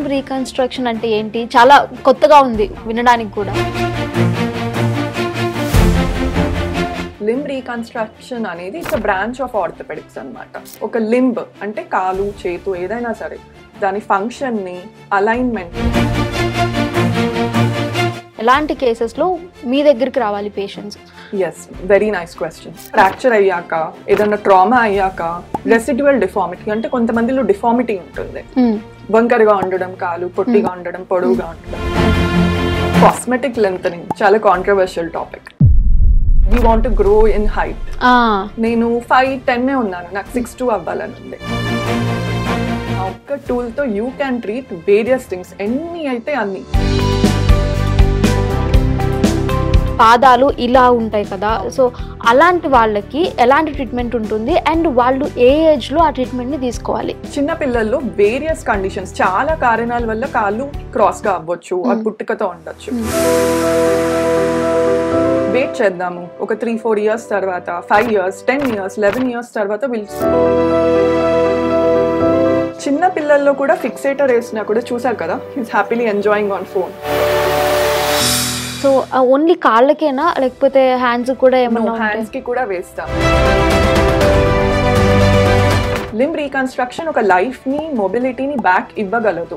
Limb reconstruction అంటే ఏంటి? చాలా కొత్తగా ఉంది వినడానికి కూడా. లింబ్ రీకన్స్ట్రక్షన్ అనేది ఇట్స్ బ్రాంచ్ ఆఫ్ ఆర్థోపెడిక్స్ అనమాట. ఒక లింబ్ అంటే కాలు చేతు ఏదైనా సరే దాని ఫంక్షన్ని అలైన్మెంట్. ఎలాంటి కేసెస్లో మీ దగ్గరికి రావాలి patients? Yes, very nice question. Fracture అయ్యాక, ఏదైనా ట్రామా అయ్యాక, రెసిడ్యువల్ డిఫార్మిటీ అంటే కొంతమందిలో డిఫార్మిటీ ఉంటుంది, వంకరగా ఉండడం, కాలు పొట్టిగా ఉండడం, పొడవుగా ఉండడం. కాస్మెటిక్ లెంతనింగ్ చాలా controversial topic. We want to grow in height. నేను 5'10" ఉన్నాను, నాకు 6'2" అవ్వాలని ఉంది. ఒక్క టూల్తో you can treat various things, ఎన్ని అయితే అన్ని. పాదాలు ఇలా ఉంటాయి కదా, సో అలాంటి వాళ్ళకి ఎలాంటి ట్రీట్మెంట్ ఉంటుంది అండ్ వాళ్ళు ఏ ఏజ్లో ఆ ట్రీట్మెంట్ని తీసుకోవాలి? చిన్న పిల్లల్లో వేరియస్ కండిషన్స్, చాలా కారణాల వల్ల కాళ్ళు క్రాస్గా అవ్వచ్చు, అది పుట్టుకతో ఉండొచ్చు. వెయిట్ చేద్దాము, ఒక 3-4 years తర్వాత, 5 years, 10 years, 11 years తర్వాత చిన్న పిల్లల్లో కూడా ఫిక్సేటర్ వేసినా కూడా చూసారు కదా, he's happily enjoying on phone. So only కాళ్ళకేనా లేకపోతే హ్యాండ్స్ కూడా ఏమన్నా? హ్యాండ్స్ కి కూడా వేస్తాం. లింబ్ రీకన్స్ట్రక్షన్ ఒక లైఫ్ ని, మొబిలిటీని బ్యాక్ ఇవ్వగలదు.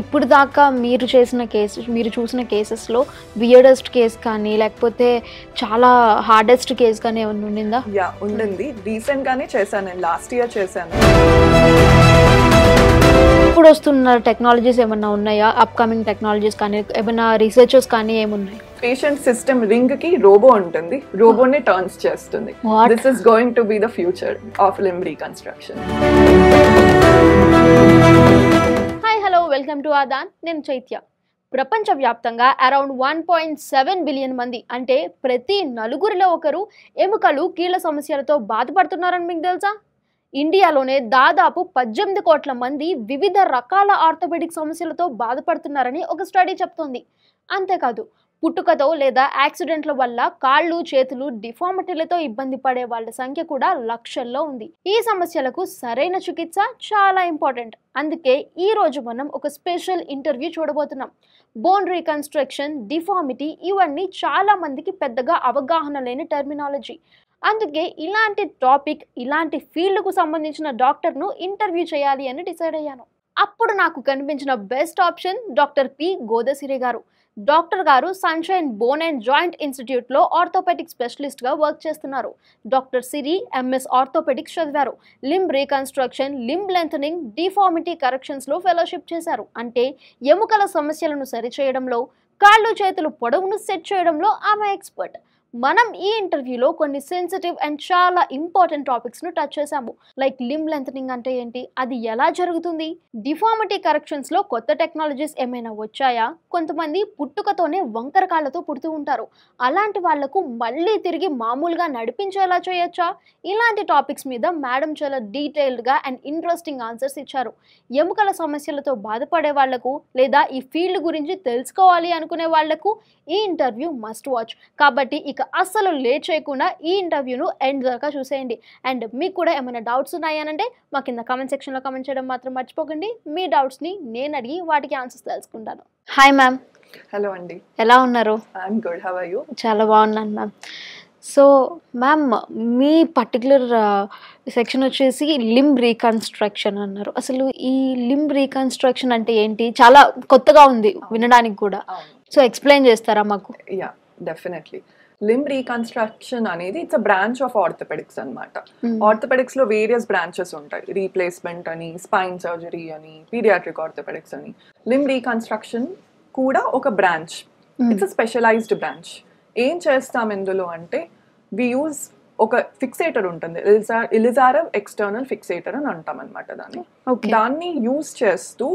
ఇప్పుడు దాకా మీరు చూసిన కేసెస్లో వియర్డెస్ట్ కేస్ కానీ లేకపోతే చాలా హార్డెస్ట్ కేస్ కానీ ఏమన్నా ఉండిందా? యా, ఉండింది. రీసెంట్ గానే చేశాను, నేను లాస్ట్ ఇయర్ చేశాను. ఇప్పుడు వస్తున్న టెక్నాలజీస్ ఏమన్నా ఉన్నాయా? అప్కమింగ్ టెక్నాలజీస్ కానీ ఏమైనా రీసెర్చర్స్ కానీ ఏమున్నాయి? పేషెంట్ సిస్టమ్ రింగ్ కి రోబో ఉంటుంది, రోబోనే టర్న్స్ చేస్తుంది. This is going to be the future of limb reconstruction. Hi, hello, welcome to Aadan. నేను చైత్య. ప్రపంచవ్యాప్తంగా అరౌండ్ 1.7 బిలియన్ మంది, అంటే ప్రతి నలుగురిలో ఒకరు ఎముకలు, కీళ్ళ సమస్యలతో బాధపడుతున్నారని మీకు తెలుసా? ఇండియాలోనే దాదాపు 18 కోట్ల మంది వివిధ రకాల ఆర్థోపెడిక్ సమస్యలతో బాధపడుతున్నారని ఒక స్టడీ చెప్తోంది. అంతేకాదు, పుట్టుకతో లేదా యాక్సిడెంట్ల వల్ల కాళ్ళు, చేతులు డిఫార్మిటీలతో ఇబ్బంది పడే వాళ్ళ సంఖ్య కూడా లక్షల్లో ఉంది. ఈ సమస్యలకు సరైన చికిత్స చాలా ఇంపార్టెంట్. అందుకే ఈ రోజు మనం ఒక స్పెషల్ ఇంటర్వ్యూ చూడబోతున్నాం. బోన్ రీకన్స్ట్రక్షన్, డిఫార్మిటీ ఇవన్నీ చాలా మందికి పెద్దగా అవగాహన లేని టర్మినాలజీ. అందుకే ఇలాంటి టాపిక్, ఇలాంటి ఫీల్డ్కు సంబంధించిన డాక్టర్ను ఇంటర్వ్యూ చేయాలి అని డిసైడ్ అయ్యాను. అప్పుడు నాకు కనిపించిన best option doctor P. Godasiri garu. Doctor garu Sunshine Bone and Joint ఇన్స్టిట్యూట్లో ఆర్థోపెడిక్ స్పెషలిస్ట్గా వర్క్ చేస్తున్నారు. డాక్టర్ సిరి ఎంఎస్ ఆర్థోపెడిక్స్ చదివారు. Limb reconstruction, limb lengthening, deformity కరెక్షన్స్లో ఫెలోషిప్ చేశారు. అంటే ఎముకల సమస్యలను సరిచేయడంలో, కాళ్ళు చేతులు పొడవును సెట్ చేయడంలో ఆమె ఎక్స్పర్ట్. మనం ఈ ఇంటర్వ్యూలో కొన్ని సెన్సిటివ్ అండ్ చాలా ఇంపార్టెంట్ టాపిక్స్ను టచ్ చేశాము. లైక్ లింబ్ లెంథనింగ్ అంటే ఏంటి, అది ఎలా జరుగుతుంది, డిఫార్మిటీ కరెక్షన్స్లో కొత్త టెక్నాలజీస్ ఏమైనా వచ్చాయా, కొంతమంది పుట్టుకతోనే వంకర కాళ్ళతో పుడుతూ ఉంటారు, అలాంటి వాళ్లకు మళ్ళీ తిరిగి మామూలుగా నడిపించేలా చేయొచ్చా? ఇలాంటి టాపిక్స్ మీద మేడం చాలా డీటెయిల్డ్గా అండ్ ఇంట్రెస్టింగ్ ఆన్సర్స్ ఇచ్చారు. ఎముకల సమస్యలతో బాధపడే వాళ్లకు లేదా ఈ ఫీల్డ్ గురించి తెలుసుకోవాలి అనుకునే వాళ్లకు ఈ ఇంటర్వ్యూ మస్ట్ వాచ్. కాబట్టి ఇక అస్సలు లేట్ చేయకుండా ఈ ఇంటర్వ్యూను ఎండ్ దాకా చూసేయండి. అండ్ మీకు కూడా ఏమైనా డౌట్స్ ఉన్నాయనంటే మా కింద కామెంట్ సెక్షన్లో కామెంట్ చేయడం మాత్రం మర్చిపోకండి. మీ డౌట్స్ని నేను అడిగి వాటికి ఆన్సర్స్ తెలుసుకుంటాను. Hi ma'am. హలో అండి, ఎలా ఉన్నారు? I'm good, how are you? చాలా బాగున్నాను మ్యామ్. సో మ్యామ్, మీ పర్టికులర్ సెక్షన్ వచ్చేసి లింబ్ రీకన్స్ట్రక్షన్ అన్నారు. అసలు ఈ లింబ్ రీకన్స్ట్రక్షన్ అంటే ఏంటి? చాలా కొత్తగా ఉంది వినడానికి కూడా. సో ఎక్స్ప్లెయిన్ చేస్తారా మాకు? Yeah, definitely. లింబ్ రీకన్స్ట్రక్షన్ అనేది ఇట్స్ బ్రాంచ్ ఆఫ్ ఆర్థోపెడిక్స్ అనమాట. ఆర్థోపెడిక్స్ లో వేరియస్ బ్రాంచెస్ ఉంటాయి. రీప్లేస్మెంట్ అని, స్పైన్ సర్జరీ అని, పీడియాట్రిక్ ఆర్థోపెడిక్స్ అని. లింబ్ రీకన్స్ట్రక్షన్ కూడా ఒక బ్రాంచ్, ఇట్స్ స్పెషలైజ్డ్ బ్రాంచ్. ఏం చేస్తాం ఇందులో అంటే, వి యూజ్ ఒక ఫిక్సేటర్ ఉంటుంది, ఇలిజారవ్ ఎక్స్టర్నల్ ఫిక్సేటర్ అని అంటాం అనమాట దాన్ని. దాన్ని యూజ్ చేస్తూ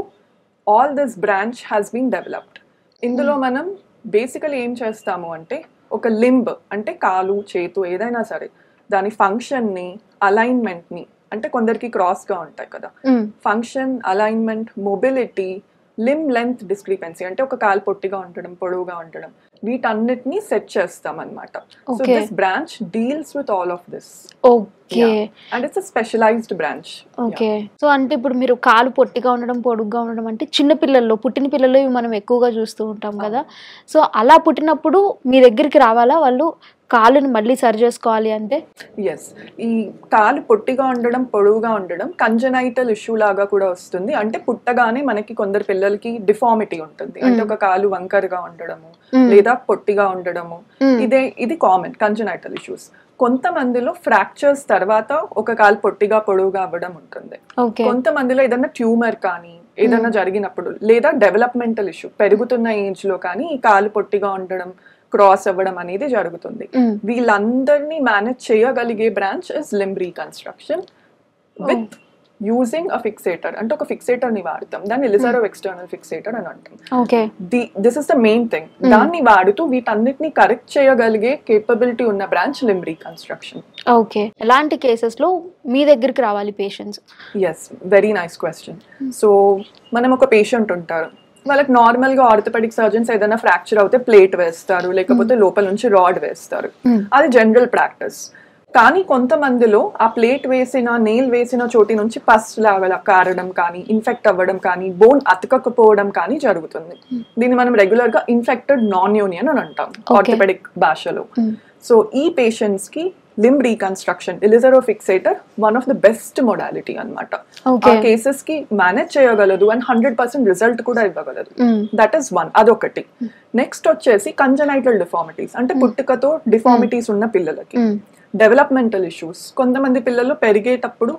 all this branch has been developed. ఇందులో మనం బేసికలీ ఏం చేస్తాము అంటే, ఒక లింబ్ అంటే కాలు, చేతు ఏదైనా సరే దాని ఫంక్షన్ని, అలైన్మెంట్ని, అంటే కొందరికి క్రాస్గా ఉంటాయి కదా, function, alignment, mobility, limb length discrepancy అంటే ఒక కాలు పొట్టిగా ఉండడం, పొడవుగా ఉండడం, వీటన్నిటిని సెట్ చేస్తాం అనమాట. So Okay. This branch deals with all of this. Okay and it's a specialised branch. Okay. So అంటే ఇప్పుడు మీరు కాలు పొట్టిగా ఉండడం, పొడుగ్గా ఉండడం అంటే చిన్న పిల్లల్లో, పుట్టిన పిల్లల్లో ఇవి మనం ఎక్కువగా చూస్తూ ఉంటాం కదా. సో అలా పుట్టినప్పుడు మీ దగ్గరికి రావాలా వాళ్ళు కాలుని మళ్ళీ సరి చేసుకోవాలి అంటే? ఎస్, ఈ కాలు పొట్టిగా ఉండడం, పొడవుగా ఉండడం కంజనైటల్ ఇష్యూ లాగా కూడా వస్తుంది. అంటే పుట్టగానే మనకి కొందరు పిల్లలకి డిఫార్మిటీ ఉంటుంది. అంటే ఒక కాలు వంకరగా ఉండడము లేదా పొట్టిగా ఉండడము, ఇది కామన్ కంజనైటల్ ఇష్యూస్. కొంతమందిలో ఫ్రాక్చర్స్ తర్వాత ఒక కాలు పొట్టిగా పొడవుగా అవ్వడం ఉంటుంది. కొంతమందిలో ఏదైనా ట్యూమర్ కానీ ఏదైనా జరిగినప్పుడు లేదా డెవలప్మెంటల్ ఇష్యూ పెరుగుతున్న ఏజ్ లో కానీ ఈ కాలు పొట్టిగా ఉండడం, క్రాస్ అవ్వడం అనేది జరుగుతుంది. వీళ్ళందరినీ మేనేజ్ చేయగలిగే branch is limb reconstruction with using a fixator. అంటే ఒక ఫిక్సేటర్ ని వాడతాం, దాన్ని ఎలిజారోవ్ ఎక్స్టర్నల్ ఫిక్సేటర్ అని అంటాం. This is the main thing. దాన్ని వాడుతూ వీటన్నిటిని కరెక్ట్ చేయగలిగే కేపబిలిటీ ఉన్న బ్రాంచ్ లింబ్ రీకన్స్ట్రక్షన్. ఓకే. ఎలాంటి కేసెస్ లో మీ దగ్గరికి రావాలి patients? Yes, very nice question. So మనం ఒక పేషెంట్ ఉంటారు, వాళ్ళకి నార్మల్ గా ఆర్థోపెడిక్ సర్జన్స్ ఏదైనా ఫ్రాక్చర్ అవుతే ప్లేట్ వేస్తారు, లేకపోతే లోపల నుంచి రాడ్ వేస్తారు. అది జనరల్ ప్రాక్టీస్. కానీ కొంతమందిలో ఆ ప్లేట్ వేసిన, నెయిల్ వేసిన చోటి నుంచి పస్ లాగా కారడం కానీ, ఇన్ఫెక్ట్ అవ్వడం కానీ, బోన్ అతకకపోవడం కానీ జరుగుతుంది. దీన్ని మనం రెగ్యులర్ గా ఇన్ఫెక్టెడ్ నాన్ యూనియన్ అని అంటాం ఆర్థోపెడిక్ భాషలో. సో ఈ పేషెంట్స్ కి limb reconstruction Ilizarov fixator one of the best modality అనమాట. ఆ కేసెస్ కి మేనేజ్ చేయగలదు అండ్ 100% రిజల్ట్ కూడా ఇవ్వగలదు. దట్ ఈస్ వన్, అదొకటి. నెక్స్ట్ వచ్చేసి కంజనైటల్ డిఫార్మిటీస్, అంటే పుట్టుకతో డిఫార్మిటీస్ ఉన్న పిల్లలకి. డెవలప్మెంటల్ ఇష్యూస్, కొంతమంది పిల్లలు పెరిగేటప్పుడు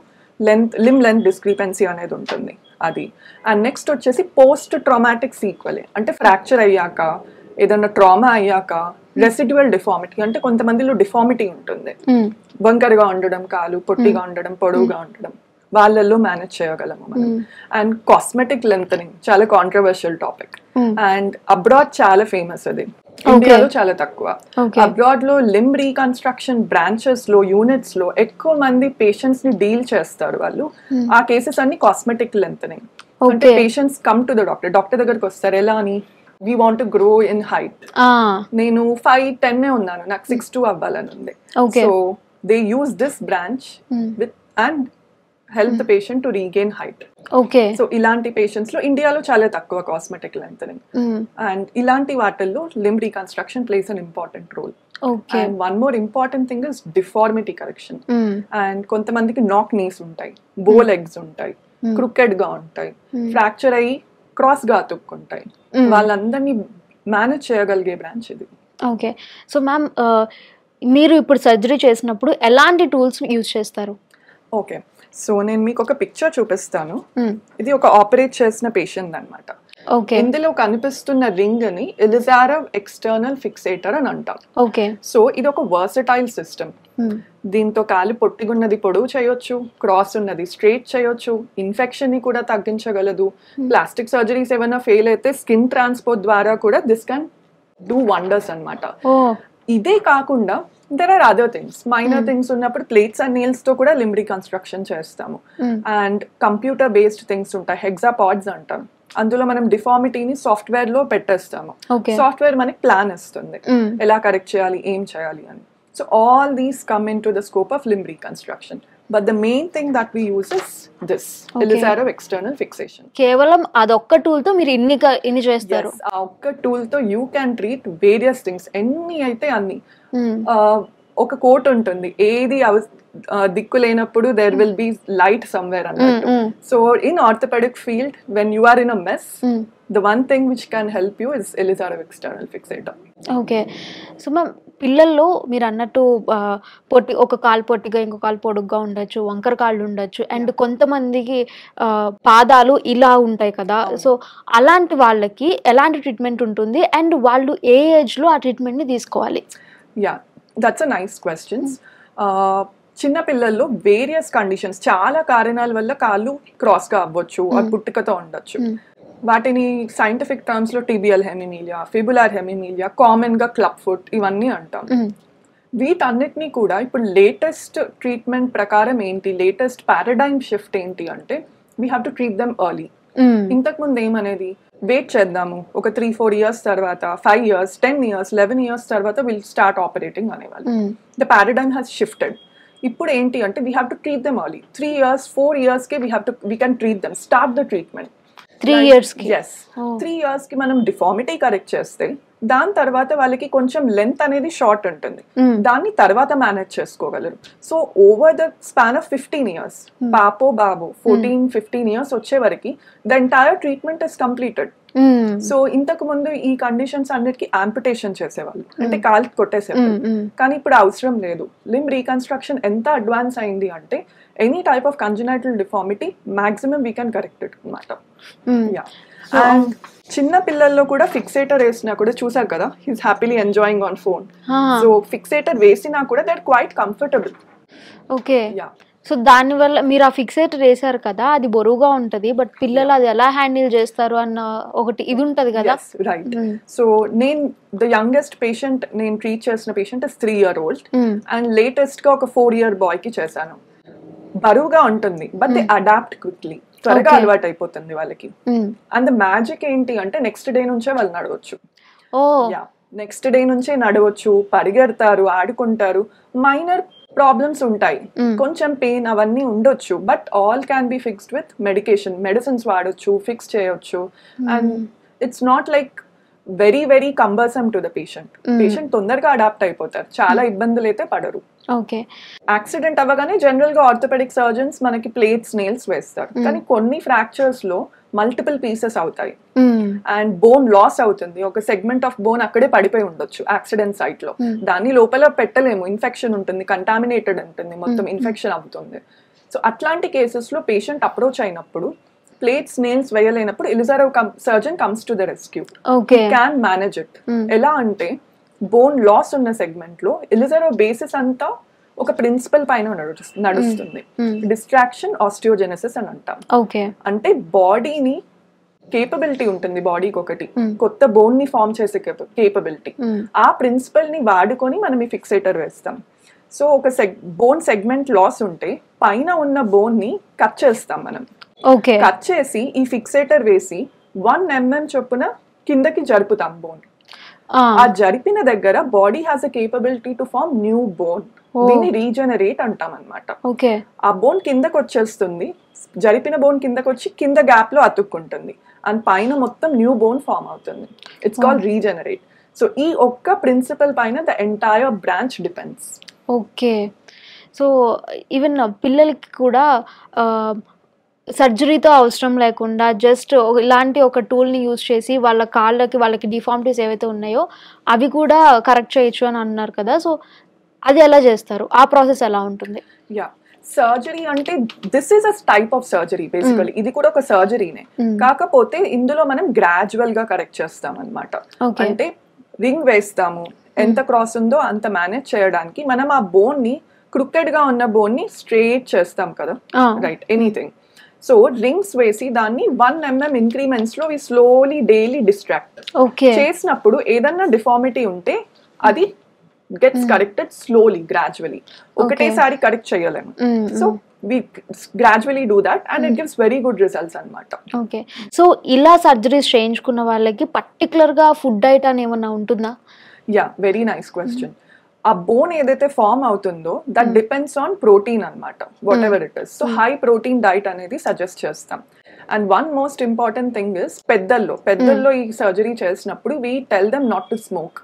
లింబ్ లెంత్ డిస్క్రిపెన్సీ అనేది ఉంటుంది, అది. అండ్ నెక్స్ట్ వచ్చేసి పోస్ట్ ట్రామాటిక్ సీక్వెల్, అంటే ఫ్రాక్చర్ అయ్యాక, ఏదన్నా ట్రామా అయ్యాక రెసిడ్యువల్ డిఫార్మిటీ, అంటే కొంతమందిలో డిఫార్మిటీ ఉంటుంది, వంకరగా ఉండడం, కాలు పొట్టిగా ఉండడం, పొడవుగా ఉండడం, వాళ్ళల్లో మేనేజ్ చేయగలము మనం. అండ్ కాస్మెటిక్ లెంతనింగ్ చాలా కాంట్రవర్షియల్ టాపిక్ అండ్ అబ్రాడ్ చాలా ఫేమస్, అది ఇండియాలో చాలా తక్కువ. అబ్రాడ్ లో లింబ్ రీకన్స్ట్రక్షన్ బ్రాంచెస్ లో, యూనిట్స్ లో ఎక్కువ మంది పేషెంట్స్ ని డీల్ చేస్తారు వాళ్ళు. ఆ కేసెస్ అన్ని కాస్మెటిక్ లెంతనింగ్. అంటే patients come to the doctor దగ్గరకు వస్తారు, ఎలా అని, we want to grow in height. నేను 5'10" ఉన్నాను, నాకు 6'2" అవ్వాలని ఉంది. So they use this branch with and help the patient to regain height. So ఇలాంటి పేషెంట్స్ లో ఇండియాలో చాలా తక్కువ కాస్మెటిక్ లెంతనింగ్. అండ్ ఇలాంటి వాటిల్లో limb reconstruction plays an important role. And one more important thing is deformity correction. And కొంతమందికి knock knees ఉంటాయి, బో లెగ్స్ ఉంటాయి, క్రూకెడ్ గా ఉంటాయి, ఫ్రాక్చర్ అయ్యి క్రాస్ గా అతుక్కుంటాయి, వాళ్ళందరినీ మేనేజ్ చేయగలిగే బ్రాంచ్ ఇది. ఓకే. సో మ్యామ్, మీరు ఇప్పుడు సర్జరీ చేసినప్పుడు ఎలాంటి టూల్స్ యూజ్ చేస్తారు? ఓకే, సో నేను మీకు ఒక పిక్చర్ చూపిస్తాను. ఇది ఒక ఆపరేట్ చేసిన పేషెంట్ అన్నమాట. ఇందులో కనిపిస్తున్న రింగ్ ని ఎలిజారోవ్ ఎక్స్టర్నల్ ఫిక్సేటర్ అని అంటాం. సో ఇది ఒక వర్సటైల్ సిస్టమ్. దీంతో కాలు పొట్టిగున్నది పొడవు చేయొచ్చు, క్రాస్ ఉన్నది స్ట్రైట్ చేయొచ్చు, ఇన్ఫెక్షన్ ని కూడా తగ్గించగలదు. ప్లాస్టిక్ సర్జరీస్ ఏమైనా ఫెయిల్ అయితే స్కిన్ ట్రాన్స్పోర్ట్ ద్వారా కూడా దిస్ కెన్ డూ వండర్స్ అన్నమాట. ఇదే కాకుండా there are other things, minor things ఉన్నప్పుడు ప్లేట్స్ అండ్ నెయిల్స్ తో కూడా లింబ్ రీకన్స్ట్రక్షన్ చేస్తాము. అండ్ కంప్యూటర్ బేస్డ్ థింగ్స్ ఉంటాయి, హెగ్జాపాడ్స్ అంటాం. అందులో మనం డిఫార్మిటీని సాఫ్ట్వేర్ లో పెట్టేస్తాము. సాఫ్ట్వేర్ మనకి ప్లాన్ ఇస్తుంది ఎలా కరెక్ట్ చేయాలి, ఏం చేయాలి అని. So all these come in to the scope of limb reconstruction. But the main thing that we use is this Elisarov external fixation. కేవలం అదొక్క టూల్ తో మీరు ఇన్ని చేస్తారు? Yes, ఆ ఒక్క టూల్ తో you can treat various things. ఎన్ని అయితే అన్ని. ఒక కోట్ ఉంటుంది, ఏది దిక్కు లేనప్పుడు there will be light somewhere అన్నట్టు. So in orthopedic field, when you are in a mess, the one thing which can help you is Elisarov external fixator. Okay. So ma'am, పిల్లల్లో మీరు అన్నట్టు ఒక కాలు పొట్టిగా ఇంకో కాలు పొడుగ్గా ఉండొచ్చు, వంకర కాళ్ళు ఉండొచ్చు, అండ్ కొంతమందికి పాదాలు ఇలా ఉంటాయి కదా. సో అలాంటి వాళ్ళకి ఎలాంటి ట్రీట్మెంట్ ఉంటుంది అండ్ వాళ్ళు ఏ ఏజ్ లో ఆ ట్రీట్మెంట్ ని తీసుకోవాలి? Yeah, that's a nice questions. చిన్న పిల్లల్లో వేరియస్ కండిషన్స్, చాలా కారణాల వల్ల కాళ్ళు క్రాస్ గా అవ్వచ్చు, పుట్టుకతో ఉండొచ్చు. వాటిని సైంటిఫిక్ టర్మ్స్ లో టిబియల్ హెమిమీలియా, ఫిబులార్ హెమిమీలియా, కామన్ గా క్లబ్ ఫుట్, ఇవన్నీ అంటాం. వీటన్నిటినీ కూడా ఇప్పుడు లేటెస్ట్ ట్రీట్మెంట్ ప్రకారం ఏంటి, లేటెస్ట్ పారాడైమ్ షిఫ్ట్ ఏంటి అంటే we have to treat them early. ఇంతకు ముందు ఏమనేది వెయిట్ చేద్దాము ఒక 3-4 years తర్వాత 5 years 10 years 11 years తర్వాత విల్ స్టార్ట్ ఆపరేటింగ్ అనేవాళ్ళు. The paradigm has shifted. ఇప్పుడు ఏంటి అంటే we have to treat them early. 3 years 4 years కి we can treat them, start the treatment. 3 years కి yes 3 years కి మనం డిఫార్మిటీ కరెక్ట్ చేస్తే దాని తర్వాత వాళ్ళకి కొంచెం లెంత్ అనేది షార్ట్ ఉంటుంది, దాన్ని తర్వాత మేనేజ్ చేసుకోగలరు. So over the span of 15 years పాపో బాబు 14-15 years వచ్చే వరకు the entire treatment is completed. So ఇంతకు ముందు ఈ కండిషన్స్ అన్నిటికీ ఆంపిటేషన్ చేసేవాళ్ళు, అంటే కాలు కొట్టేసేవాళ్ళు. కానీ ఇప్పుడు అవసరం లేదు. లింబ్ రీకన్స్ట్రక్షన్ ఎంత అడ్వాన్స్ అయింది అంటే any type of congenital deformity maximum we can correct it అనమాట. అండ్ చిన్న పిల్లల్లో కూడా ఫిక్సేటర్ వేసినా కూడా చూసారు కదా, he's happily enjoying on phone. So fixator వేసినా కూడా that quite comfortable. Okay, so దానివల్ల మీరు ఆ ఫిక్సేటర్ వేసారు కదా, అది బరువుగా ఉంటది, బట్ పిల్లలు అది ఎలా హ్యాండిల్ చేస్తారు అన్న ఒకటి ఇది ఉంటది కదా. రైట్. సో నేను ద యంగెస్ట్ పేషెంట్ నేను ట్రీట్ చేసిన patient is 3 year old and latest గా ఒక 4 year boy కి చేశాను. బరువుగా ఉంటుంది బట్ దే అడాప్ట్ క్విక్లీ, త్వరగా అలవాటు అయిపోతుంది వాళ్ళకి. అండ్ ద మ్యాజిక్ ఏంటి అంటే నెక్స్ట్ డే నుంచే వాళ్ళు నడవచ్చు. నెక్స్ట్ డే నుంచే నడవచ్చు, పరిగెడతారు, ఆడుకుంటారు. మైనర్ ప్రాబ్లమ్స్ ఉంటాయి, కొంచెం పెయిన్ అవన్నీ ఉండొచ్చు, but all can be fixed with medication. Medicines వాడొచ్చు, ఫిక్స్ చేయొచ్చు. And it's not like very cumbersome to the patient. Patient తొందరగా అడాప్ట్ అయిపోతారు, చాలా ఇబ్బందులు అయితే పడరు. ఓకే, యాక్సిడెంట్ అవ్వగానే జనరల్ గా ఆర్థోపెడిక్ సర్జన్స్ మనకి ప్లేట్స్ నెయిల్స్ వేస్తారు, కానీ కొన్ని ఫ్రాక్చర్స్ లో మల్టిపుల్ పీసెస్ అవుతాయి అండ్ బోన్ లాస్ అవుతుంది. ఒక సెగ్మెంట్ ఆఫ్ బోన్ అక్కడే పడిపోయి ఉండొచ్చు యాక్సిడెంట్ సైట్ లో, దాన్ని లోపల పెట్టలేము, ఇన్ఫెక్షన్ ఉంటుంది, కంటామినేటెడ్ ఉంటుంది, మొత్తం ఇన్ఫెక్షన్ అవుతుంది. సో అట్లాంటి కేసెస్ లో పేషెంట్ అప్రోచ్ అయినప్పుడు ప్లేట్స్ నెయిల్స్ వేయలేనప్పుడు Ilizarov surgeon comes to the rescue. Can manage it. ఎలా అంటే బోన్ లాస్ ఉన్న సెగ్మెంట్ లో ఎలిజారో బేసిస్ అంతా ఒక ప్రిన్సిపల్ పైన నడుస్తుంది. డిస్ట్రాక్షన్ ఆస్టియోజెనసిస్ అని అంటాం. అంటే బాడీని కేపబిలిటీ ఉంటుంది, బాడీకి ఒకటి కొత్త బోన్ ని ఫామ్ చేసే కేపబిలిటీ. ఆ ప్రిన్సిపల్ ని వాడుకొని మనం ఈ ఫిక్సేటర్ వేస్తాం. సో ఒక బోన్ సెగ్మెంట్ లాస్ ఉంటే పైన ఉన్న బోన్ ని కట్ చేస్తాం మనం. కట్ చేసి ఈ ఫిక్సేటర్ వేసి 1 mm చొప్పున కిందకి జరుపుతాం బోన్. ఆ జరిపిన దగ్గర body has a capability to form new bone. దీన్ని రీజనరేట్ అంటాం అనమాట. ఆ బోన్ కిందకి వచ్చేస్తుంది, జరిపిన బోన్ కిందకి వచ్చి కింద గ్యాప్ లో అతుక్కుంటుంది అండ్ పైన మొత్తం న్యూ బోన్ ఫార్మ్ అవుతుంది. It's called regenerate. సో ఈ ఒక్క ప్రిన్సిపల్ పైన the entire branch depends. Okay, so even పిల్లలకి కూడా సర్జరీతో అవసరం లేకుండా జస్ట్ ఇలాంటి ఒక టూల్ని యూజ్ చేసి వాళ్ళకి డిఫార్మిటీస్ ఏవైతే ఉన్నాయో అవి కూడా కరెక్ట్ చేయొచ్చు అని అన్నారు కదా. సో అది ఎలా చేస్తారు, ఆ ప్రాసెస్ ఎలా ఉంటుంది? సర్జరీ అంటే this is a type of surgery basically. ఇది కూడా ఒక సర్జరీనే, కాకపోతే ఇందులో మనం గ్రాడ్యువల్ గా కరెక్ట్ చేస్తాం అనమాట. అంటే రింగ్ వేస్తాము, ఎంత క్రాస్ ఉందో అంత మేనేజ్ చేయడానికి మనం ఆ బోన్ ని క్రుకెడ్ గా ఉన్న బోన్ ని స్ట్రేట్ చేస్తాం కదా, రైట్, ఎనీథింగ్. సో రింగ్స్ వేసి దాన్ని 1 mm ఇంక్రిమెంట్స్ లో స్లోలీ డైలీ డిస్ట్రాక్ట్ చేసినప్పుడు ఏదన్నా డిఫార్మిటీ ఉంటే అది గెట్స్ కరెక్టెడ్ స్లోలీ గ్రాడ్యువలీ. ఒకటేసారి కరెక్ట్ చేయలేము. So we gradually do that and it gives very good results అన్నమాట. ఓకే, సో ఇలా సర్జరీస్ చేయించుకున్న వాళ్ళకి పర్టికులర్ గా ఫుడ్ డైట్ అని ఏమన్నా ఉంటుందా? Very nice question. ఆ బోన్ ఏదైతే ఫార్మ్ అవుతుందో దట్ డిపెండ్స్ ఆన్ ప్రోటీన్ అనమాట, whatever it is. So high protein diet అనేది సజెస్ట్ చేస్తాం. And one most important thing is పెద్దల్లో ఈ సర్జరీ చేసినప్పుడు we tell them not to smoke.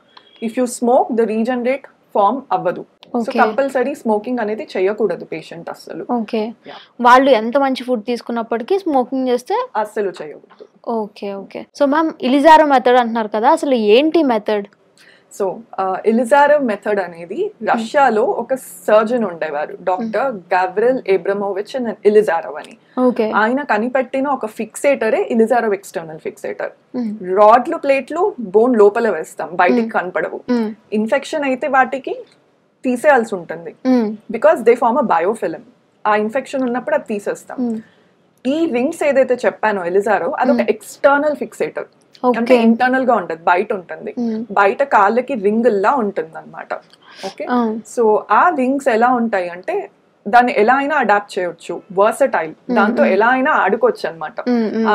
If you smoke the regenerate form అవ్వదు. So compulsory smoking అనేది చేయకూడదు patient అస్సలు. Okay, వాళ్ళు ఎంత మంచి ఫుడ్ తీసుకున్నప్పటికీ స్మోకింగ్ చేస్తే అస్సలు చేయకూడదు. ఓకే. సో మ్యామ్ ఇలిజారో మెథడ్ అంటున్నారు కదా, అసలు ఏంటి మెథడ్? సో ఎలిజారో మెథడ్ అనేది రష్యాలో ఒక సర్జన్ ఉండేవారు, డాక్టర్ గావ్రిల్ ఏబ్రమోవిచ్ ఎలిజారో అని. ఆయన కనిపెట్టిన ఒక ఫిక్సేటరే ఎలిజారో ఎక్స్టర్నల్ ఫిక్సేటర్. రాడ్లు ప్లేట్లు బోన్ లోపల వేస్తాం, బయటికి కనపడవు. ఇన్ఫెక్షన్ అయితే వాటికి తీసేయాల్సి ఉంటుంది బికాస్ దే ఫార్మ్ అ బయోఫిలిం. ఆ ఇన్ఫెక్షన్ ఉన్నప్పుడు అది తీసేస్తాం. ఈ రింగ్స్ ఏదైతే చెప్పానో ఎలిజారో అదొక ఎక్స్టర్నల్ ఫిక్సేటర్, అంటే ఇంటర్నల్ గా ఉంటది, బయట ఉంటుంది. బయట కాళ్ళకి రింగ్ లా ఉంటుంది అనమాట. ఓకే, సో ఆ రింగ్స్ ఎలా ఉంటాయి అంటే దాన్ని ఎలా అయినా అడాప్ట్ చేయొచ్చు, వర్సటైల్, దాంతో ఎలా అయినా ఆడుకోవచ్చు అనమాట.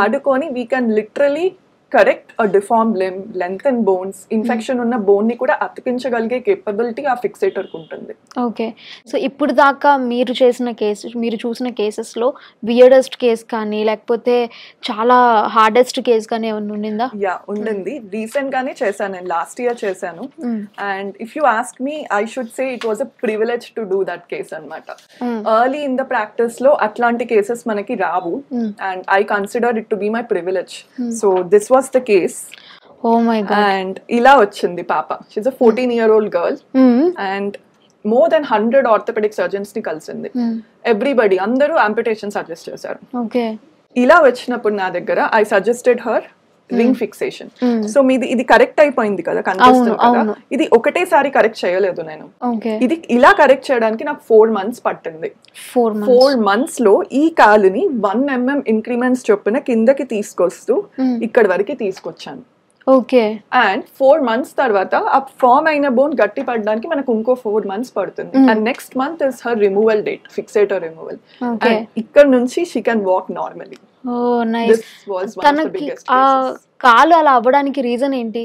ఆడుకొని we can literally correct a deform limb, length bones, infection ఉన్న బోన్ ని కూడా అతికించగలిగే కేపబిలిటీ ఆ ఫిక్సేటర్ కు ఉంటుంది. ఓకే. సో ఇప్పుడు దాకా మీరు చూసిన కేసెస్లో వియర్డెస్ట్ కేస్ కానీ లేకపోతే చాలా హార్డెస్ట్ కేస్ కానీ ఏమన్నా ఉండిందా? యా ఉండింది. రీసెంట్ గానే చేశాను, నేను లాస్ట్ ఇయర్ చేశాను. And if you ask me, I should say it was a privilege to do that case అనమాట. ఎర్లీ ఇన్ ద ప్రాక్టీస్ లో అట్లాంటి కేసెస్ మనకి రావు, and I consider it to be my privilege. So this was the case. Oh my God. And ఇలా వచ్చింది పాప. She's a 14-year-old girl and more than 100 orthopedic surgeons ని కలిసింది. ఎవ్రీబడి, అందరూ అంపిటేషన్ సజెస్ట్ చేశారు. ఓకే. ఇలా వచ్చినప్పుడు నా దగ్గర I suggested her ring fixation. So మీది ఇది కరెక్ట్ అయిపోయింది కదా, కనిపిస్తుంది కదా, ఇది ఒకటేసారి కరెక్ట్ చేయలేదు నేను. ఇది ఇలా కరెక్ట్ చేయడానికి నాకు 4 months పట్టింది. 4 months లో ఈ కాలుని 1 mm ఇంక్రిమెంట్స్ చొప్పున కిందకి తీసుకొస్తూ ఇక్కడ వరకు తీసుకొచ్చాను. ఓకే. అండ్ 4 months తర్వాత ఆ ఫార్మ్ అయిన బోన్ గట్టి పడడానికి మనకు ఇంకో 4 months పడుతుంది. And next month is her removal date, fixator removal. And ఇక్కడ నుంచి షీ కెన్ వాక్ నార్మలీ. తనకి ఆ కాలు అలా అవ్వడానికి రీజన్ ఏంటి?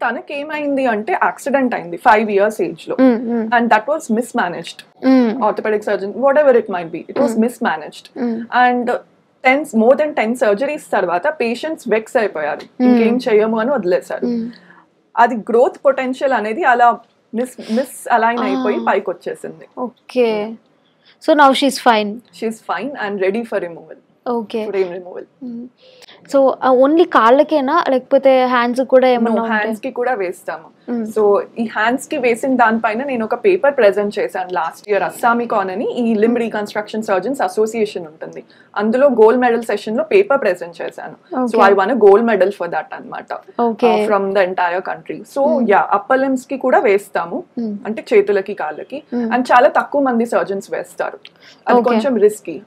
తనకి ఏమైంది అంటే యాక్సిడెంట్ అయింది 5 years ఏజ్ లో, and that was mismanaged. Orthopaedic surgeon whatever it might be, it was mismanaged. And more than 10 surgeries తర్వాత పేషెంట్స్ వెక్స్ అయిపోయారు, ఇంకేం చేయము అని వదిలేశారు. అది గ్రోత్ పొటెన్షియల్ అనేది అలా మిస్ అలైన్ అయిపోయి పైకి వచ్చేసింది. Okay. So now she's fine and ready for removal. Okay. Frame removal. So only కాళ్ళకేనా లేకపోతే హ్యాండ్స్ కూడా ఏమన్నా? హ్యాండ్స్ కి కూడా వేస్తాము. సో ఈ హ్యాండ్స్ కి వేసిన దానిపైన నేను ఒక పేపర్ ప్రెజెంట్ చేశాను లాస్ట్ ఇయర్. అస్సామికాన్ అని ఈ లింబ్ రీకన్స్ట్రక్షన్ సర్జన్స్ అసోసియేషన్ ఉంటుంది, అందులో గోల్డ్ మెడల్ సెషన్ లో పేపర్ ప్రెజెంట్ చేశాను. So I won gold medal for that అనమాట, from the entire country. So yeah, upper limbs కి కూడా వేస్తాము, అంటే చేతులకి కాళ్ళకి. అండ్ చాలా తక్కువ మంది సర్జన్స్ వేస్తారు, అది కొంచెం risky.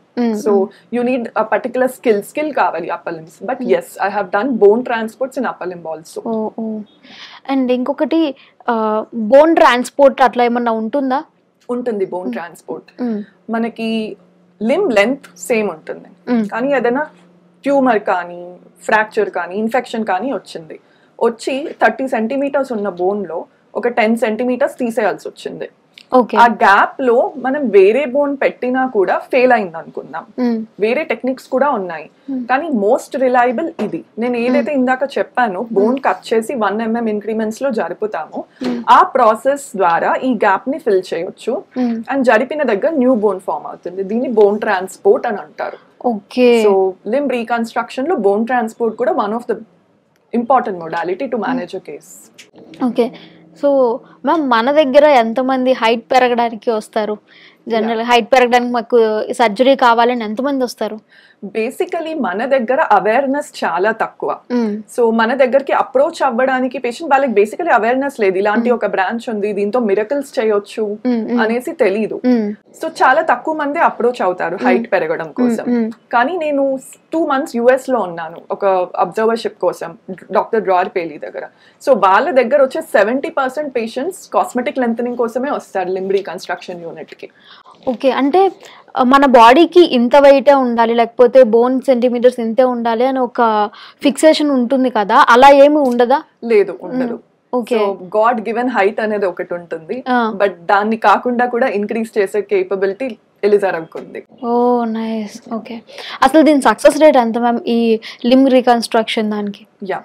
So you need a particular skill కావాలి upper limbs. But yes, I have done bone transports in upper limb also. And ఇంకొకటి బోన్ ట్రాన్స్పోర్ట్ అట్లా ఏమన్నా ఉంటుందా? ఉంటుంది బోన్ ట్రాన్స్పోర్ట్. మనకి లింబ్ లెంత్ సేమ్ ఉంటుంది, కానీ ఏదైనా ట్యూమర్ కానీ ఫ్రాక్చర్ కానీ ఇన్ఫెక్షన్ కానీ వచ్చి 30 centimeters ఉన్న బోన్ లో ఒక 10 centimeters తీసేయాల్సి వచ్చింది. ఆ గ్యాప్ లో మనం వేరే బోన్ పెట్టినా కూడా ఫెయిల్ అయింది అనుకుందాం. వేరే టెక్నిక్స్ కూడా ఉన్నాయి, కానీ మోస్ట్ రిలయబుల్ ఇది. నేను ఏదైతే ఇందాక చెప్పాను, బోన్ కట్ చేసి 1 mm ఇంక్రిమెంట్స్ లో జరుపుతాము, ఆ ప్రాసెస్ ద్వారా ఈ గ్యాప్ ని ఫిల్ చేయొచ్చు. అండ్ జరిపిన దగ్గర న్యూ బోన్ ఫామ్ అవుతుంది. దీన్ని బోన్ ట్రాన్స్పోర్ట్ అని అంటారు. సో లింబ్ రీకన్స్ట్రక్షన్ లో బోన్ ట్రాన్స్పోర్ట్ కూడా one of the important modality to manage a case. Okay. So ma'am, మన దగ్గర ఎంతమంది హైట్ పెరగడానికి వస్తారు? జనరల్ హైట్ పెరగడానికి మాకు సర్జరీ కావాలని ఎంతమంది వస్తారు? బేసికలీ మన దగ్గర అవేర్నెస్ చాలా తక్కువ. సో మన దగ్గరికి అప్రోచ్ అవ్వడానికి పేషెంట్ వాళ్ళకి బేసికలీ అవేర్నెస్ లేదు, ఇలాంటి ఒక బ్రాంచ్ ఉంది, దీంతో మిరకల్స్ చేయొచ్చు అనేసి తెలీదు. సో చాలా తక్కువ మంది అప్రోచ్ అవుతారు హైట్ పెరగడం కోసం. కానీ నేను 2 months US లో ఉన్నాను ఒక అబ్జర్వర్షిప్ కోసం, డాక్టర్ డ్రార్ పేలీ దగ్గర. సో వాళ్ళ దగ్గర వచ్చే 70% పేషెంట్స్ కాస్మెటిక్ లెంథనింగ్ కోసమే వస్తారు లింబ్ రీకన్స్ట్రక్షన్ యూనిట్ కి. ఓకే. అంటే మన బాడీకి ఇంత వెయిటే ఉండాలి, లేకపోతే బోన్ సెంటీమీటర్స్ ఇంతే ఉండాలి అని ఒక ఫిక్సేషన్ ఉంటుంది కదా, అలా ఏమి ఉండదా? లేదు, ఉండదు. సో గాడ్ గివెన్ హైట్ అనేది ఒకటి ఉంటుంది, బట్ దాన్ని కాకుండా కూడా ఇంక్రీజ్ చేసే కేపబిలిటీ ఎలిజారవ్కి ఉంది. ఓ నైస్. ఓకే. అసలు దీని సక్సెస్ రేట్ ఎంత మ్యామ్ ఈ లింబ్ రీకన్స్ట్రక్షన్ దానికి? యా,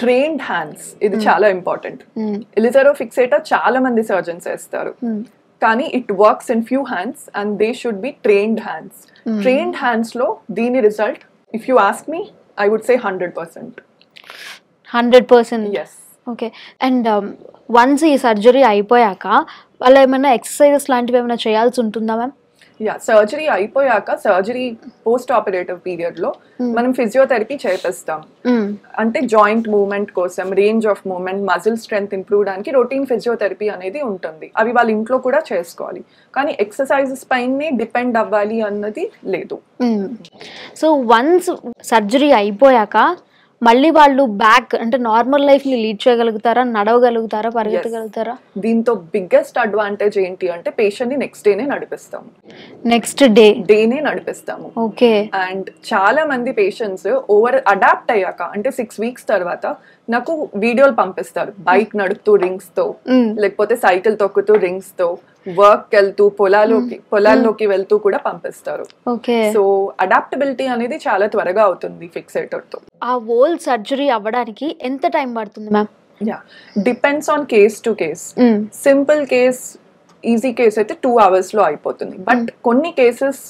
ట్రైన్డ్ హ్యాండ్స్ ఇది చాలా ఇంపార్టెంట్. ఎలిజారవ్ ఫిక్సేటర్ చాలా మంది సర్జన్స్ వేస్తారు, కానీ it works in few hands and they should be trained hands. Trained hands లో దీని result, if you ask me, I would say 100%. 100%? Yes. Okay. And once ఈ సర్జరీ అయిపోయాక వాళ్ళు ఏమైనా ఎక్సర్సైజెస్ లాంటివి ఏమైనా చేయాల్సి ఉంటుందా మ్యామ్? యా, సర్జరీ అయిపోయాక, సర్జరీ పోస్ట్ ఆపరేటివ్ పీరియడ్ లో మనం ఫిజియోథెరపీ చేపిస్తాం. అంటే జాయింట్ మూవ్మెంట్ కోసం, range of movement, muscle strength improve అవడానికి రొటీన్ ఫిజియోథెరపీ అనేది ఉంటుంది. అవి వాళ్ళ ఇంట్లో కూడా చేసుకోవాలి, కానీ ఎక్సర్సైజెస్ పైనే డిపెండ్ అవ్వాలి అన్నది లేదు. సో వన్స్ సర్జరీ అయిపోయాక మళ్ళీ వాళ్ళు బ్యాక్ అంటే నార్మల్ లైఫ్ ని లీడ్ చేయగలుగుతారా, నడవగలుగుతారా, పరిగెత్తగలుగుతారా? దీంతో బిగ్గెస్ట్ అడ్వాంటేజ్ ఏంటి అంటే పేషెంట్ ని నెక్స్ట్ డేనే నడిపిస్తాము, నెక్స్ట్ డేనే నడిపిస్తాము. ఓకే. అండ్ చాలా మంది పేషెంట్స్ ఓవర్ అడాప్ట్ అయ్యాక అంటే 6 weeks తర్వాత నాకు వీడియోలు పంపిస్తారు, బైక్ నడుపుతూ రింగ్స్ తో, లేకపోతే సైకిల్ తొక్కుతూ రింగ్స్ తో, వర్క్ వెళ్తూ పొలాల్లోకి వెళ్తూ కూడా పంపిస్తారు. సో అడాప్టబిలిటీ అనేది చాలా త్వరగా అవుతుంది ఫిక్సేటర్ తో. ఆ హోల్ సర్జరీ అవ్వడానికి ఎంత టైం పడుతుంది ma'am? Depends on case to case. Simple case, easy case అయితే 2 hours లో అయిపోతుంది. బట్ కొన్ని కేసెస్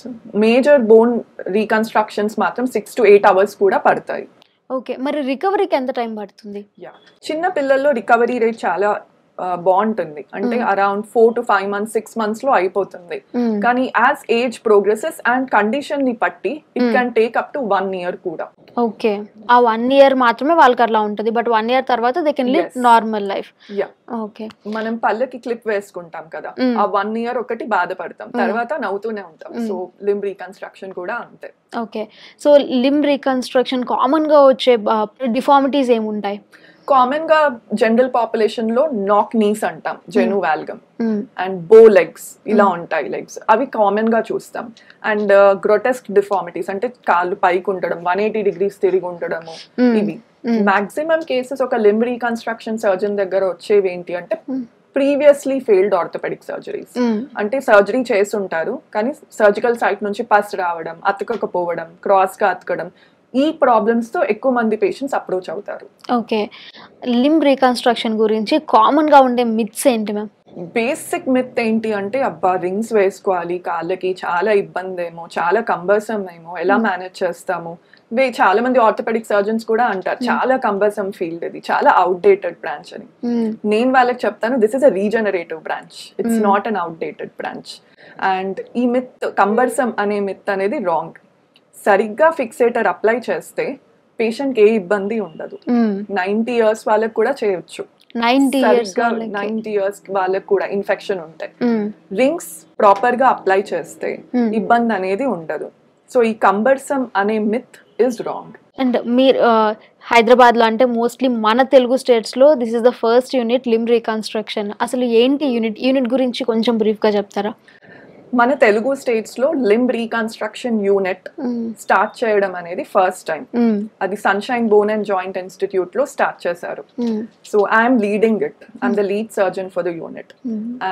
మేజర్ బోన్ రీకన్స్ట్రక్షన్స్ మాత్రం 6 to 8 hours కూడా పడతాయి. ఓకే, మరి రికవరీకి ఎంత టైం పడుతుంది? చిన్న పిల్లల్లో రికవరీ రేట్ చాలా బాగుంటుంది, అంటే అరౌండ్ 4 to 5 months 6 months లో అయిపోతుంది. కానీ as age progresses and condition ని బట్టి it can take up to 1 year కూడా. ఓకే, ఆ 1 year మాత్రమే వాళ్ళకి అలా ఉంటుంది, బట్ 1 year తర్వాత they can live normal life. Okay, మనం పళ్ళకి క్లిప్ వేసుకుంటాం కదా, ఆ 1 year ఒకటి బాధపడతాం, తర్వాత నవ్వుతూనే ఉంటాం. సో లింబ్ రీకన్స్ట్రక్షన్ కూడా అంతే. Okay, so limb reconstruction common గా వచ్చే డిఫార్మిటీస్ ఏముంటాయి? కామన్ గా జనరల్ పాపులేషన్ లో నాక్ నీస్ అంటాం, జెను వాల్గమ్, అండ్ బో లెగ్స్ ఇలా ఉంటాయి లెగ్స్, అవి కామన్ గా చూస్తాం. అండ్ గ్రోటెస్క్ డిఫార్మిటీస్ అంటే కాళ్ళు పైకి ఉండడం, 180 degrees తిరిగి ఉండడము, ఇవి మాక్సిమం కేసెస్. ఒక లింబ్ రీకన్స్ట్రక్షన్ సర్జన్ దగ్గర వచ్చేవి ఏంటి అంటే ప్రీవియస్లీ ఫెయిల్డ్ ఆర్థోపెడిక్ సర్జరీస్. అంటే సర్జరీ చేస్తుంటారు కానీ సర్జికల్ సైట్ నుంచి పస్ రావడం, అతకకపోవడం, క్రాస్ గా అతకడం, ఈ ప్రాబ్లమ్స్ తో ఎక్కువ మంది పేషెంట్స్ అప్రోచ్ అవుతారు. ఓకే, లింబ్ రీకన్స్ట్రక్షన్ గురించి కామన్ గా ఉండే మిత్స్ ఏంటి మ్యామ్? బేసిక్ మిత్ ఏంటి అంటే అబ్బా రింగ్స్ వేసుకోవాలి, కాళ్ళకి చాలా ఇబ్బంది ఏమో, చాలా కంబర్సమ్ ఏమో, ఎలా మేనేజ్ చేస్తాము. చాలా మంది ఆర్థోపెడిక్ సర్జన్స్ కూడా అంటారు చాలా కంబర్సమ్ ఫీల్డ్, ఇది చాలా అవుట్డేటెడ్ బ్రాంచ్ అని. నేను వాళ్ళకి చెప్తాను this is a regenerative branch, it's not an outdated branch. And ఈ మిత్, కంబర్సమ్ అనే మిత్ అనేది రాంగ్. సరిగ్గా ఫిక్సేటర్ అప్లై చేస్తే పేషెంట్ ఏ ఇబ్బంది ఉండదు. 90 years వాళ్ళకి కూడా చేయొచ్చు, 90 years వాళ్ళకి కూడా ఇన్ఫెక్షన్ ఉంటాయి. రింగ్స్ ప్రాపర్ గా అప్లై చేస్తే ఇబ్బంది అనేది ఉండదు. సో ఈ కంబర్సమ్ అనే మిత్ ఇస్ రాంగ్. అండ్ మీరు హైదరాబాద్ లో అంటే మోస్ట్లీ మన తెలుగు స్టేట్స్ లో this is the first unit limb reconstruction. అసలు ఏంటి యూనిట్ గురించి కొంచెం బ్రీఫ్ గా చెప్తారా? మన తెలుగు స్టేట్స్ లో లింబ్ రీకన్స్ట్రక్షన్ యూనిట్ స్టార్ట్ చేయడం అనేది ఫస్ట్ టైం. అది sunshine Bone and joint institute లో స్టార్ట్ చేశారు. So I'm leading it, I'm the lead surgeon for the unit.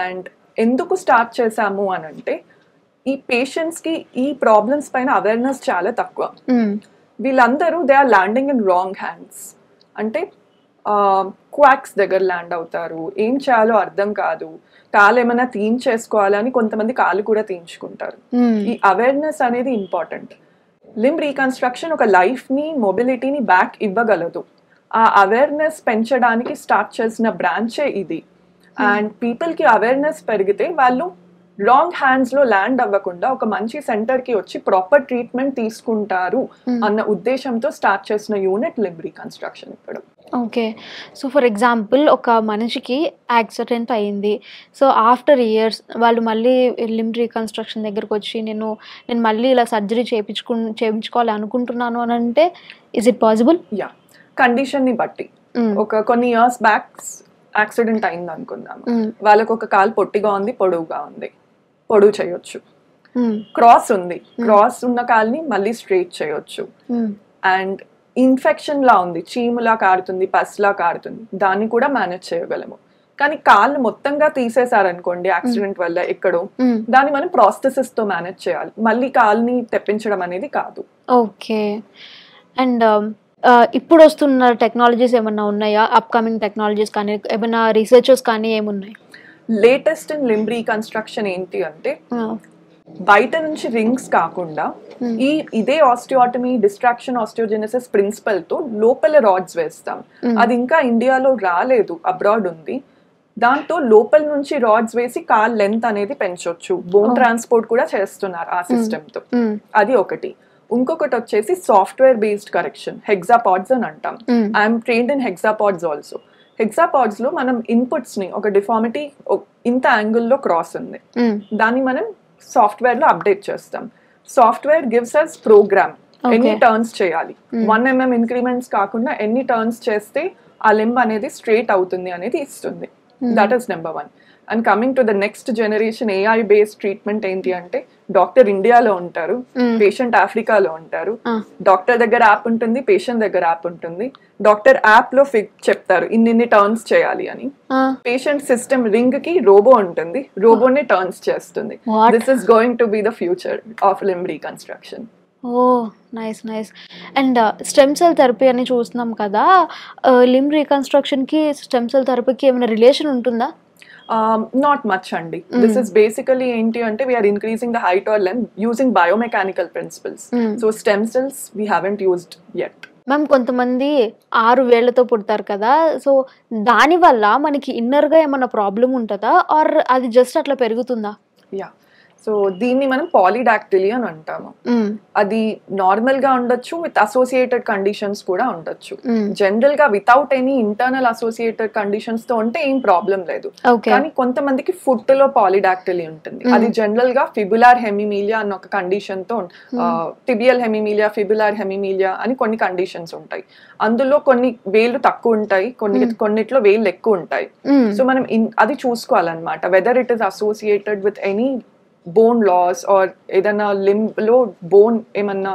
And ఎందుకు స్టార్ట్ చేశాము అని అంటే ఈ పేషెంట్స్ కి ఈ ప్రాబ్లమ్స్ పైన అవేర్నెస్ చాలా తక్కువ. వీళ్ళందరూ they are landing in wrong hands. అంటే క్వాక్స్ దగ్గర ల్యాండ్ అవుతారు, ఏం చేయాలో అర్థం కాదు, కాలు ఏమైనా తీయించేసుకోవాలని కొంతమంది కాలు కూడా తీయించుకుంటారు. ఈ అవేర్నెస్ అనేది ఇంపార్టెంట్. లింబ్ రీకన్స్ట్రక్షన్ ఒక లైఫ్ ని, మొబిలిటీని బ్యాక్ ఇవ్వగలదు. ఆ అవేర్నెస్ పెంచడానికి స్టార్ట్ చేసిన బ్రాంచే ఇది. అండ్ పీపుల్ కి అవేర్నెస్ పెరిగితే వాళ్ళు రాంగ్ హ్యాండ్స్ లో ల్యాండ్ అవ్వకుండా ఒక మంచి సెంటర్ కి వచ్చి ప్రాపర్ ట్రీట్మెంట్ తీసుకుంటారు అన్న ఉద్దేశంతో స్టార్ట్ చేసిన యూనిట్ లింబ్ రీకన్స్ట్రక్షన్ ఇక్కడ. ఓకే, సో ఫర్ ఎగ్జాంపుల్ ఒక మనిషికి యాక్సిడెంట్ అయ్యింది, సో ఆఫ్టర్ ఇయర్స్ వాళ్ళు మళ్ళీ లింబ్ రీకన్స్ట్రక్షన్ దగ్గరకు వచ్చి నేను మళ్ళీ ఇలా సర్జరీ చేయించుకోవాలి అనుకుంటున్నాను అని అంటే is it possible? Yeah, condition ని బట్టి. ఒక కొన్ని ఇయర్స్ బ్యాక్ యాక్సిడెంట్ అయింది అనుకుందాము, వాళ్ళకు ఒక కాలు పొట్టిగా ఉంది, పొడవుగా ఉంది, పొడవు చేయొచ్చు. క్రాస్ ఉంది, క్రాస్ ఉన్న కాల్ని మళ్ళీ స్ట్రైట్ చేయొచ్చు. అండ్ ఇన్ఫెక్షన్ లా ఉంది, చీములా కారుతుంది, పస్లా కారుతుంది, దాన్ని కూడా మేనేజ్ చేయగలము. కానీ కాళ్ళు మొత్తంగా తీసేసారనుకోండి యాక్సిడెంట్ వల్ల ఎక్కడో, దాన్ని మనం ప్రాస్థెసిస్ తో మేనేజ్ చేయాలి, మళ్ళీ కాల్ని తెప్పించడం అనేది కాదు. ఓకే, అండ్ ఇప్పుడు వస్తున్న టెక్నాలజీస్ ఏమన్నా ఉన్నాయా? అప్కమింగ్ టెక్నాలజీస్ కానీ ఏమైనా రీసెర్చెస్ కానీ ఏమున్నాయి? లేటెస్ట్ ఇన్ లింబ్ రీకన్స్ట్రక్షన్ ఏంటి అంటే బయట నుంచి రింగ్స్ కాకుండా ఇదే ఆస్టియోటమీ, డిస్ట్రాక్షన్ ఆస్టియోజెనసిస్ ప్రిన్సిపల్ తో లోపల రాడ్స్ వేస్తాం. అది ఇంకా ఇండియాలో రాలేదు, అబ్రాడ్ ఉంది. దాంతో లోపల నుంచి రాడ్స్ వేసి కాల్ లెంత్ అనేది పెంచొచ్చు. బోన్ ట్రాన్స్పోర్ట్ కూడా చేస్తున్నారు ఆ సిస్టమ్ తో. అది ఒకటి. ఇంకొకటి వచ్చేసి సాఫ్ట్వేర్ బేస్డ్ కరెక్షన్, హెగ్జాపాడ్స్ అని అంటాం. I'm trained in hexapods also. Hexapods లో మనం ఇన్పుట్స్ ని, ఒక డిఫార్మిటీ ఇంత యాంగిల్లో క్రాస్ ఉంది, దాన్ని మనం సాఫ్ట్వేర్ లో అప్డేట్ చేస్తాం. సాఫ్ట్వేర్ గివ్స్ అస్ ప్రోగ్రామ్, ఎన్ని టర్న్స్ చేయాలి, 1 mm ఇంక్రిమెంట్స్ కాకుండా ఎన్ని టర్న్స్ చేస్తే ఆ లింబ్ అనేది స్ట్రేట్ అవుతుంది అనేది ఇస్తుంది. That is number 1. And coming to the next generation AI based treatment ఏంటి అంటే, డాక్టర్ ఇండియాలో ఉంటారు, పేషెంట్ ఆఫ్రికాలో ఉంటారు, డాక్టర్ దగ్గర యాప్ ఉంటుంది, పేషెంట్ దగ్గర యాప్ ఉంటుంది. డాక్టర్ యాప్ లో చెప్తారు ఇన్ని టర్న్స్ చేయాలి అని, పేషెంట్ సిస్టమ్ రింగ్ కి రోబో ఉంటుంది, రోబోనే టర్న్స్ చేస్తుంది. This is going to be the future of limb reconstruction. Oh nice nice. And stem cell therapy అని చూస్తున్నాం కదా, లింబ్ రీకన్స్ట్రక్షన్కి స్టెమ్ సెల్ థెరపీకి ఏమైనా రిలేషన్ ఉంటుందా? Not much అండి. This is basically ఏంటి అంటే, we are increasing the height or length using biomechanical principles. So stem cells we haven't used yet. Ma'am, కొంతమంది 6 వేళ్లతో పుడతారు కదా, సో దానివల్ల మనకి ఇన్నర్గా ఏమైనా ప్రాబ్లం ఉంటుందా, ఆర్ అది జస్ట్ అట్లా పెరుగుతుందా? యా, సో దీన్ని మనం పాలిడాక్టిలీ అని అంటాము. అది నార్మల్ గా ఉండొచ్చు, విత్ అసోసియేటెడ్ కండిషన్స్ కూడా ఉండొచ్చు. జనరల్ గా without any internal associated conditions తో ఉంటే ఏం ప్రాబ్లం లేదు. కానీ కొంతమందికి ఫుట్ లో పాలిడాక్టిలీ ఉంటుంది. అది జనరల్ గా ఫిబులార్ హెమిమీలియా అన్న ఒక కండిషన్ తో, టిబియల్ హెమిమీలియా, ఫిబులార్ హెమిమీలియా అని కొన్ని కండిషన్స్ ఉంటాయి. అందులో కొన్ని వేళ్ళు తక్కువ ఉంటాయి, కొన్నిట్లో వేళ్ళు ఎక్కువ ఉంటాయి. సో మనం అది చూసుకోవాలన్నమాట, whether it is associated with any bone loss or ఏదైనా లింబ్ లో బోన్ ఏమన్నా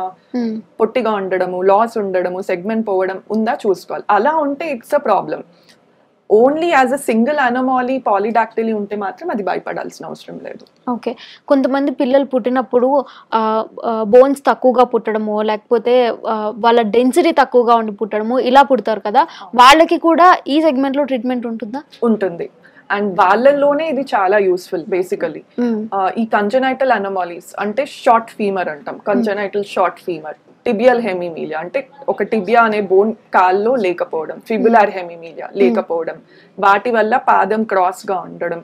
పొట్టిగా ఉండడము, లాస్ ఉండడము, సెగ్మెంట్ పోవడం ఉందా చూసుకోవాలి. అలా ఉంటే it's a problem. Only as a single anomaly polydactyly ఉంటే మాత్రం అది భయపడాల్సిన అవసరం లేదు. ఓకే. కొంతమంది పిల్లలు పుట్టినప్పుడు బోన్స్ తక్కువగా పుట్టడము, లేకపోతే వాళ్ళ డెన్సిటీ తక్కువగా ఉండి పుట్టడము, ఇలా పుడతారు కదా, వాళ్ళకి కూడా ఈ సెగ్మెంట్ లో ట్రీట్మెంట్ ఉంటుందా? ఉంటుంది. అండ్ వాళ్ళలోనే ఇది చాలా యూస్ఫుల్ బేసికలీ. ఈ కంజనైటల్ అనమాలీస్ అంటే షార్ట్ ఫీమర్ అంటాం, కంజనైటల్ షార్ట్ ఫీమర్, టిబియల్ హెమిమీలియా అంటే ఒక టిబియా అనే బోన్ కాల్లో లేకపోవడం, ఫిబులార్ హెమిమీలియా లేకపోవడం, వాటి వల్ల పాదం క్రాస్ గా ఉండడం,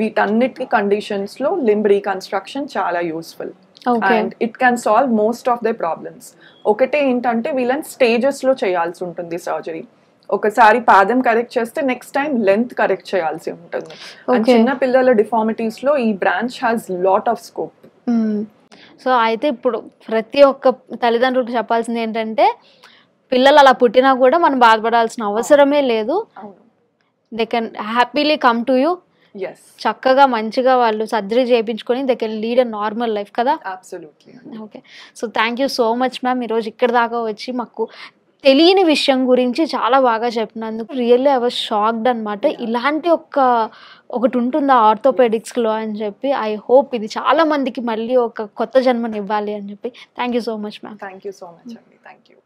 వీటన్నిటి కండిషన్స్ లో లింబ్ రీకన్స్ట్రక్షన్ చాలా useful. And it can solve most of the problems. ఒకటే ఏంటంటే వీళ్ళని స్టేజెస్ లో చేయాల్సి ఉంటుంది సర్జరీ. ఒకసారి పాదం కరెక్ట్ చేస్తే నెక్స్ట్ టైం లెంత్ కరెక్ట్ చేయాల్సి ఉంటుంది. అండ్ చిన్న పిల్లల డిఫార్మిటీస్ లో ఈ branch has lot of scope. So అయితే ఇప్పుడు ప్రతి ఒక్క తల్లిదండ్రులకు చెప్పాల్సింది ఏంటంటే, పిల్లలు అలా పుట్టినా కూడా మనం బాధపడాల్సిన అవసరమే లేదు. They can happily come to you. చక్కగా మంచిగా వాళ్ళు సర్జరీ చేయించుకొని they can lead a normal life కదా. Absolutely. Okay. So thank you so much ma'am, ఈరోజు ఇక్కడ దాకా వచ్చి మాకు తెలియని విషయం గురించి చాలా బాగా చెప్పినందుకు. రియల్లీ ఐ వాజ్ షాక్డ్ అనమాట. ఇలాంటి ఒకటి ఉంటుందా ఆర్థోపెడిక్స్లో అని చెప్పి. ఐ హోప్ ఇది చాలా మందికి మళ్ళీ ఒక కొత్త జన్మని ఇవ్వాలి అని చెప్పి. Thank you so much ma'am. Thank you so much అండి. Thank you.